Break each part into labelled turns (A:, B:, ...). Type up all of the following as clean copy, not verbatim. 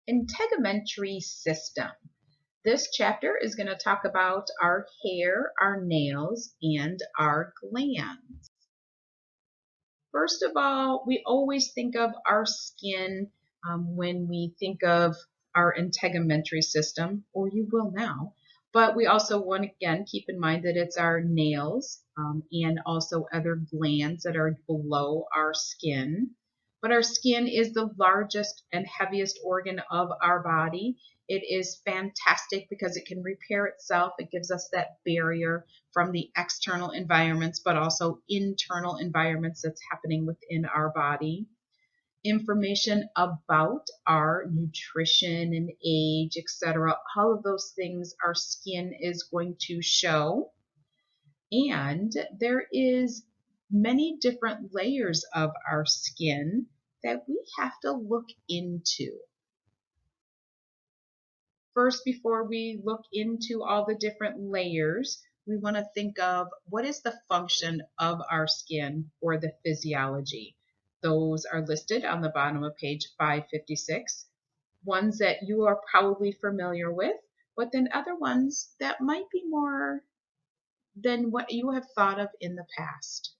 A: Integumentary system. This chapter is going to talk about our hair, our nails, and our glands. First of all, we always think of our skin when we think of our integumentary system, or you will now. But we also want to, again, keep in mind that it's our nails and also other glands that are below our skin. But our skin is the largest and heaviest organ of our body. It is fantastic because it can repair itself. It gives us that barrier from the external environments, but also internal environments that's happening within our body. Information about our nutrition and age, etc. All of those things our skin is going to show. And there is many different layers of our skin that we have to look into. First, before we look into all the different layers, we want to think of what is the function of our skin or the physiology. Those are listed on the bottom of page 556. Ones that you are probably familiar with, but then other ones that might be more than what you have thought of in the past.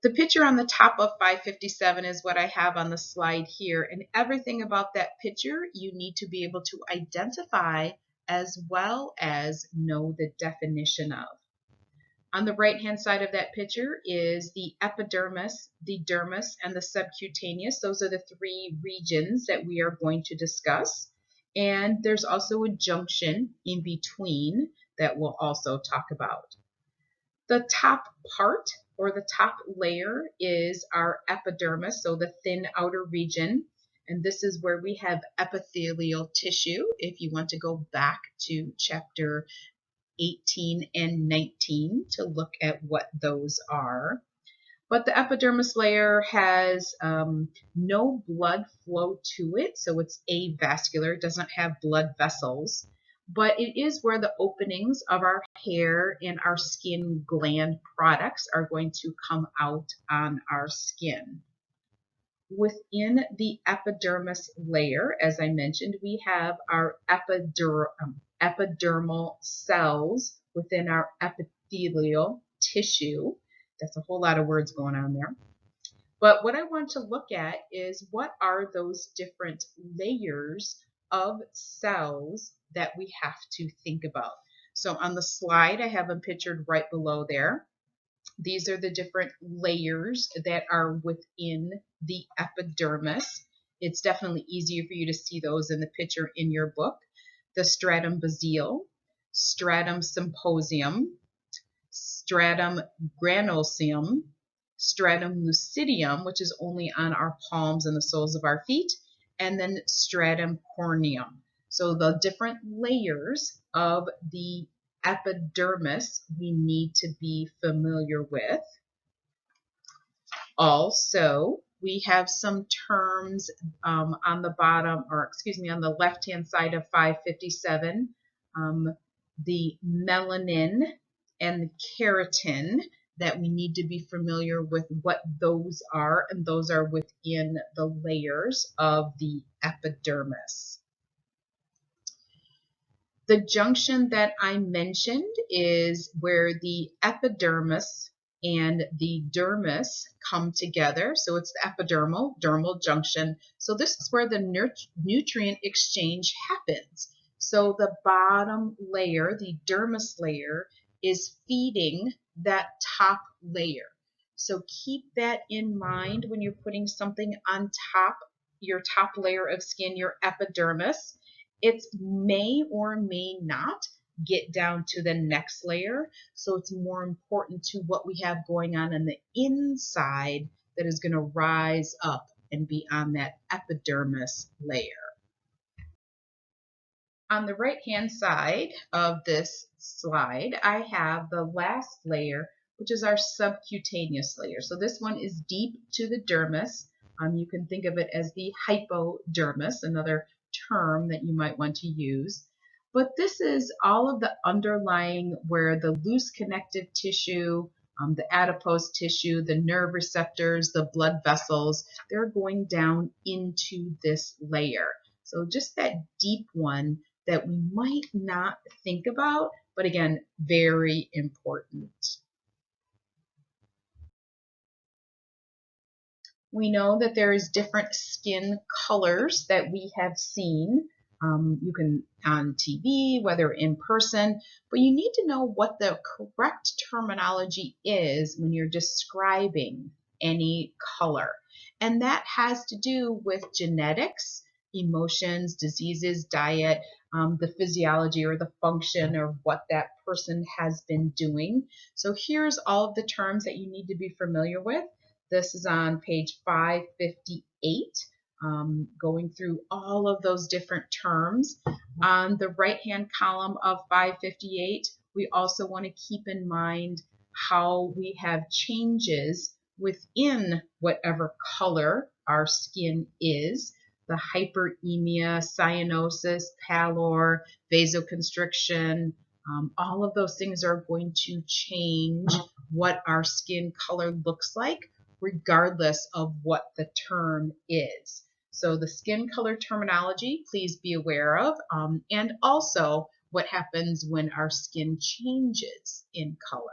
A: The picture on the top of 557 is what I have on the slide here, and everything about that picture you need to be able to identify as well as know the definition of. On the right-hand side of that picture is the epidermis, the dermis, and the subcutaneous. Those are the three regions that we are going to discuss. And there's also a junction in between that we'll also talk about. The top part or the top layer is our epidermis, so the thin outer region. And this is where we have epithelial tissue. If you want to go back to chapter 18 and 19 to look at what those are. But the epidermis layer has no blood flow to it, so it's avascular, it doesn't have blood vessels, but it is where the openings of our hair and our skin gland products are going to come out on our skin. Within the epidermis layer, as I mentioned, we have our epidermal cells within our epithelial tissue. That's a whole lot of words going on there. But what I want to look at is what are those different layers of cells that we have to think about. So on the slide, I have them pictured right below there. These are the different layers that are within the epidermis. It's definitely easier for you to see those in the picture in your book. The stratum basale, stratum symposium, stratum granuloseum, stratum lucidium, which is only on our palms and the soles of our feet, and then stratum corneum. So the different layers of the epidermis we need to be familiar with. Also, we have some terms on the bottom, or excuse me, on the left-hand side of 557, the melanin and the keratin that we need to be familiar with what those are, and those are within the layers of the epidermis. The junction that I mentioned is where the epidermis and the dermis come together. So it's the dermal junction. So this is where the nutrient exchange happens. So the bottom layer, the dermis layer, is feeding that top layer. So keep that in mind when you're putting something on top, your top layer of skin, your epidermis. It may or may not get down to the next layer, so it's more important to what we have going on the inside that is going to rise up and be on that epidermis layer. On the right-hand side of this slide, I have the last layer, which is our subcutaneous layer. So this one is deep to the dermis. You can think of it as the hypodermis, another term that you might want to use. But this is all of the underlying where the loose connective tissue the adipose tissue, the nerve receptors, the blood vessels, they're going down into this layer. So just that deep one that we might not think about, but again, very important. We know that there is different skin colors that we have seen. You can on TV, whether in person, but you need to know what the correct terminology is when you're describing any color. And that has to do with genetics, emotions, diseases, diet, the physiology or the function or what that person has been doing. So here's all of the terms that you need to be familiar with. This is on page 558, going through all of those different terms. On the right-hand column of 558, we also want to keep in mind how we have changes within whatever color our skin is. The hyperemia, cyanosis, pallor, vasoconstriction, all of those things are going to change what our skin color looks like, regardless of what the term is. So the skin color terminology, please be aware of, and also what happens when our skin changes in color.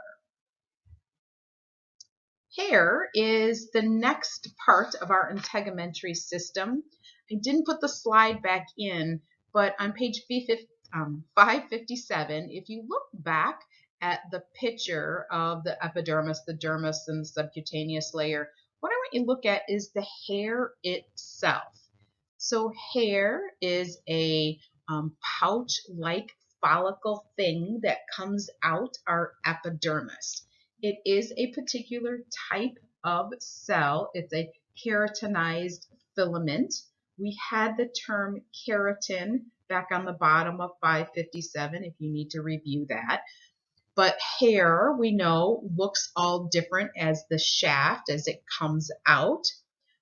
A: Hair is the next part of our integumentary system. I didn't put the slide back in, but on page 557, if you look back at the picture of the epidermis, the dermis, and the subcutaneous layer, what I want you to look at is the hair itself. So hair is a pouch-like follicle thing that comes out our epidermis. It is a particular type of cell. It's a keratinized filament. We had the term keratin back on the bottom of 557 if you need to review that. But hair, we know, looks all different as the shaft as it comes out.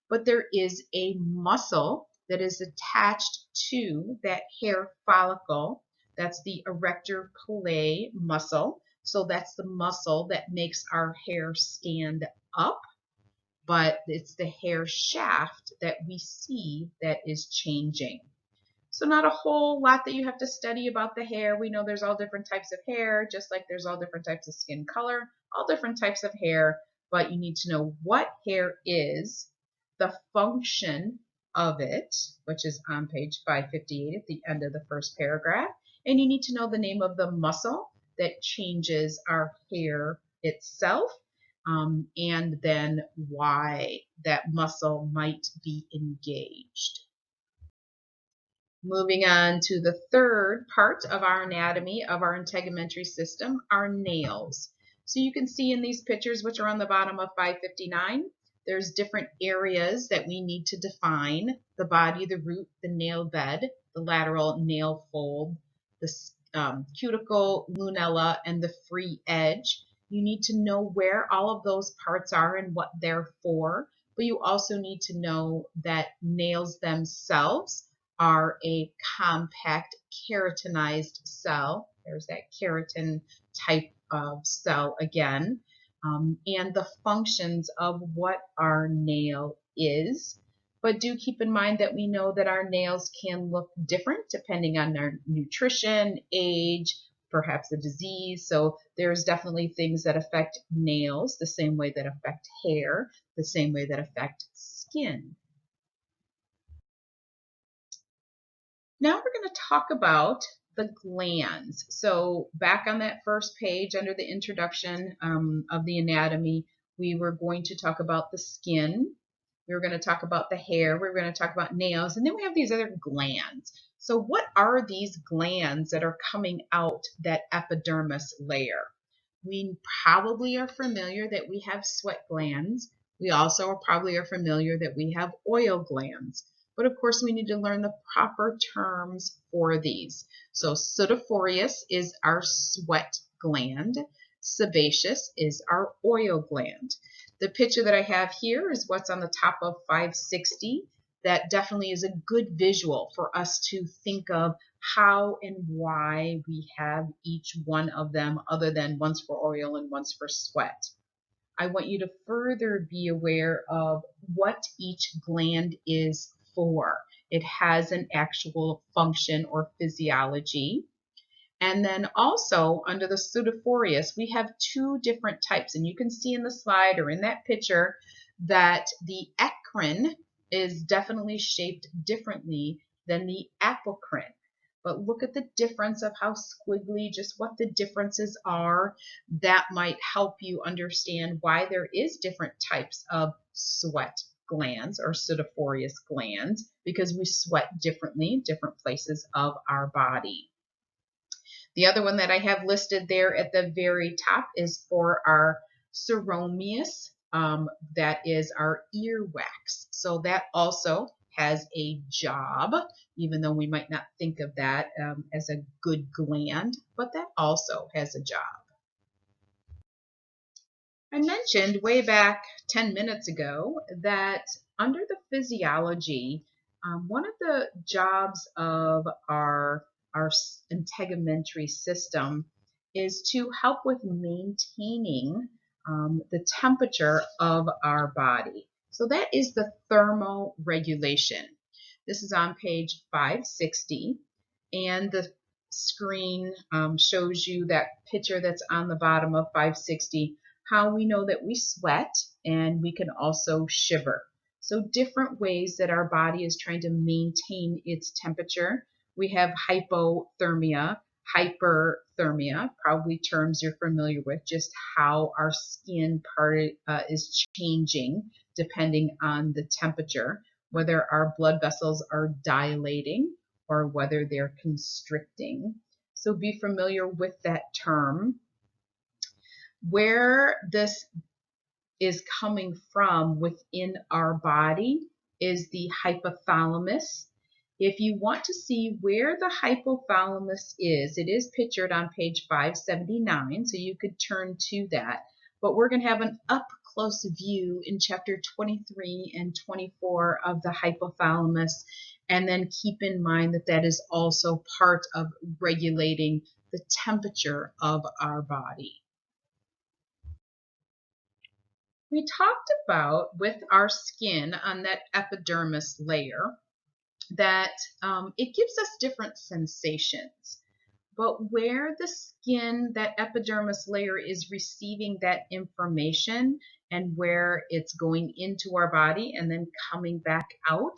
A: But there is a muscle that is attached to that hair follicle. That's the erector pili muscle. So that's the muscle that makes our hair stand up, but it's the hair shaft that we see that is changing. So not a whole lot that you have to study about the hair. We know there's all different types of hair, just like there's all different types of skin color, all different types of hair, but you need to know what hair is, the function of it, which is on page 558 at the end of the first paragraph, and you need to know the name of the muscle that changes our hair itself, and then why that muscle might be engaged. Moving on to the third part of our anatomy of our integumentary system, our nails. So you can see in these pictures, which are on the bottom of 559, there's different areas that we need to define: the body, the root, the nail bed, the lateral nail fold, the cuticle, lunella, and the free edge. You need to know where all of those parts are and what they're for, but you also need to know that nails themselves are a compact keratinized cell. There's that keratin type of cell again. And the functions of what our nail is. But do keep in mind that we know that our nails can look different depending on their nutrition, age, perhaps a disease. So there's definitely things that affect nails the same way that affect hair, the same way that affect skin. Now we're going to talk about the glands. So back on that first page under the introduction of the anatomy, we were going to talk about the skin. We were going to talk about the hair. We were going to talk about nails. And then we have these other glands. So what are these glands that are coming out that epidermis layer? We probably are familiar that we have sweat glands. We also probably are familiar that we have oil glands. But of course, we need to learn the proper terms for these. So pseudophorus is our sweat gland. Sebaceous is our oil gland. The picture that I have here is what's on the top of 560. That definitely is a good visual for us to think of how and why we have each one of them, other than one's for oil and one's for sweat. I want you to further be aware of what each gland is for. It has an actual function or physiology. And then also under the pseudophorus, we have two different types. And you can see in the slide or in that picture that the eccrine is definitely shaped differently than the apocrine. But look at the difference of how squiggly, just what the differences are. That might help you understand why there is different types of sweat glands or pseudophorus glands, because we sweat differently in different places of our body. The other one that I have listed there at the very top is for our ceromeus, that is our earwax. So that also has a job, even though we might not think of that as a good gland, but that also has a job. I mentioned way back 10 minutes ago that under the physiology, one of the jobs of our integumentary system is to help with maintaining the temperature of our body. So that is the thermoregulation. This is on page 560, and the screen shows you that picture that's on the bottom of 560, how we know that we sweat and we can also shiver. So different ways that our body is trying to maintain its temperature. We have hypothermia, hyperthermia, probably terms you're familiar with, just how our skin part is changing depending on the temperature, whether our blood vessels are dilating or whether they're constricting. So be familiar with that term. Where this is coming from within our body is the hypothalamus. If you want to see where the hypothalamus is, it is pictured on page 579, so you could turn to that. But we're going to have an up close view in chapter 23 and 24 of the hypothalamus, and then keep in mind that that is also part of regulating the temperature of our body. We talked about with our skin on that epidermis layer that it gives us different sensations. But where the skin, that epidermis layer, is receiving that information and where it's going into our body and then coming back out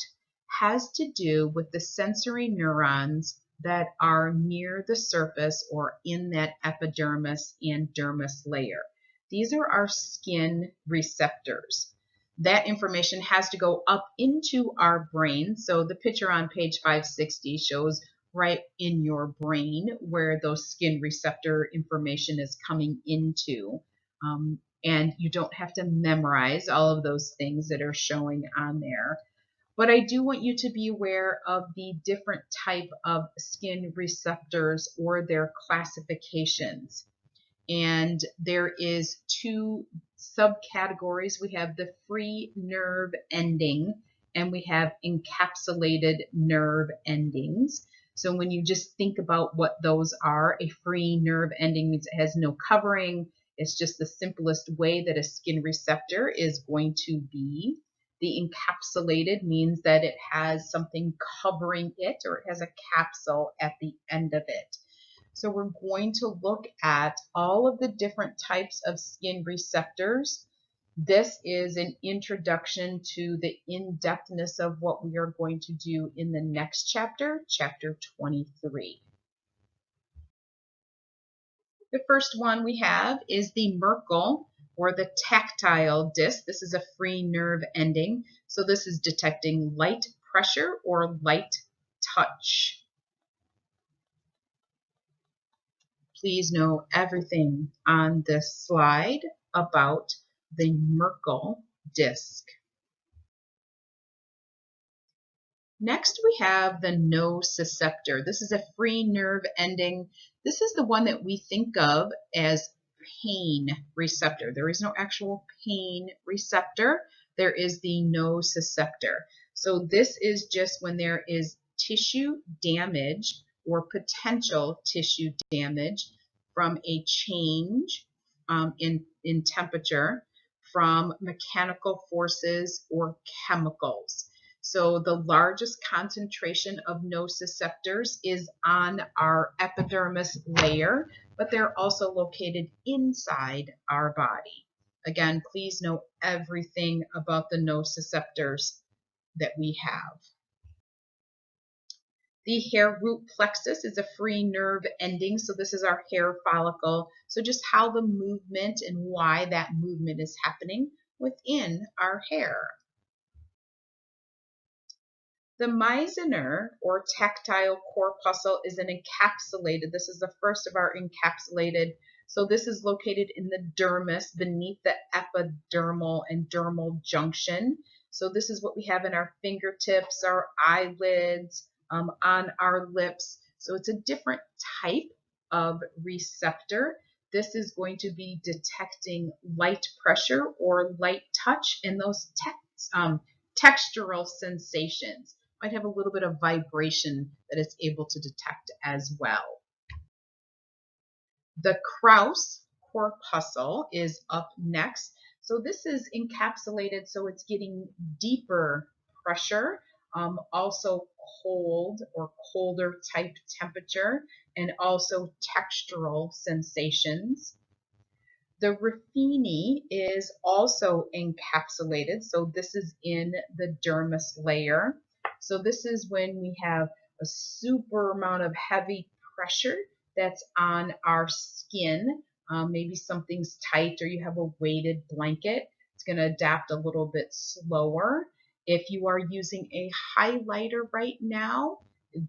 A: has to do with the sensory neurons that are near the surface or in that epidermis and dermis layer. These are our skin receptors. That information has to go up into our brain. So the picture on page 560 shows right in your brain where those skin receptor information is coming into. And you don't have to memorize all of those things that are showing on there. But I do want you to be aware of the different type of skin receptors or their classifications. And there is two subcategories. We have the free nerve ending and we have encapsulated nerve endings. So when you just think about what those are, a free nerve ending means it has no covering. It's just the simplest way that a skin receptor is going to be. The encapsulated means that it has something covering it, or it has a capsule at the end of it. So we're going to look at all of the different types of skin receptors. This is an introduction to the in-depthness of what we are going to do in the next chapter, chapter 23. The first one we have is the Merkle, or the tactile disc. This is a free nerve ending. So this is detecting light pressure or light touch. Please know everything on this slide about the Merkle disc. Next, we have the nociceptor. This is a free nerve ending. This is the one that we think of as pain receptor. There is no actual pain receptor. There is the nociceptor. So this is just when there is tissue damage or potential tissue damage from a change in temperature. from mechanical forces or chemicals. So the largest concentration of nociceptors is on our epidermis layer, but they're also located inside our body. Again, please know everything about the nociceptors that we have. The hair root plexus is a free nerve ending, so this is our hair follicle. So just how the movement and why that movement is happening within our hair. The Meissner or tactile corpuscle is an encapsulated, this is the first of our encapsulated, so this is located in the dermis beneath the epidermal and dermal junction. So this is what we have in our fingertips, our eyelids, on our lips. So it's a different type of receptor. This is going to be detecting light pressure or light touch and those textural sensations. Might have a little bit of vibration that it's able to detect as well. The Kraus Corpuscle is up next. So this is encapsulated, so it's getting deeper pressure, also cold or colder type temperature, and also textural sensations. The Ruffini is also encapsulated, so this is in the dermis layer. So this is when we have a super amount of heavy pressure that's on our skin. Maybe something's tight or you have a weighted blanket. It's going to adapt a little bit slower. If you are using a highlighter right now,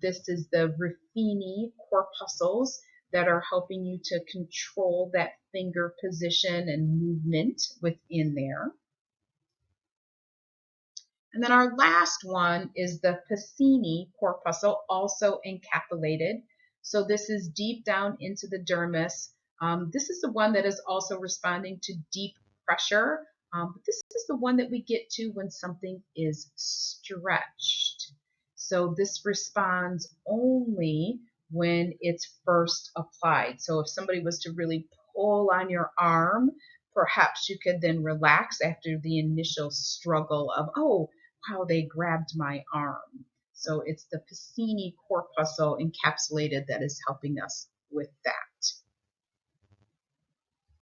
A: this is the Ruffini corpuscles that are helping you to control that finger position and movement within there. And then our last one is the Pacini Corpuscle, also encapsulated. So this is deep down into the dermis. This is the one that is also responding to deep pressure. But this is the one that we get to when something is stretched. So this responds only when it's first applied. So if somebody was to really pull on your arm, perhaps you could then relax after the initial struggle of, oh, wow, they grabbed my arm. So it's the Pacini corpuscle encapsulated that is helping us with that.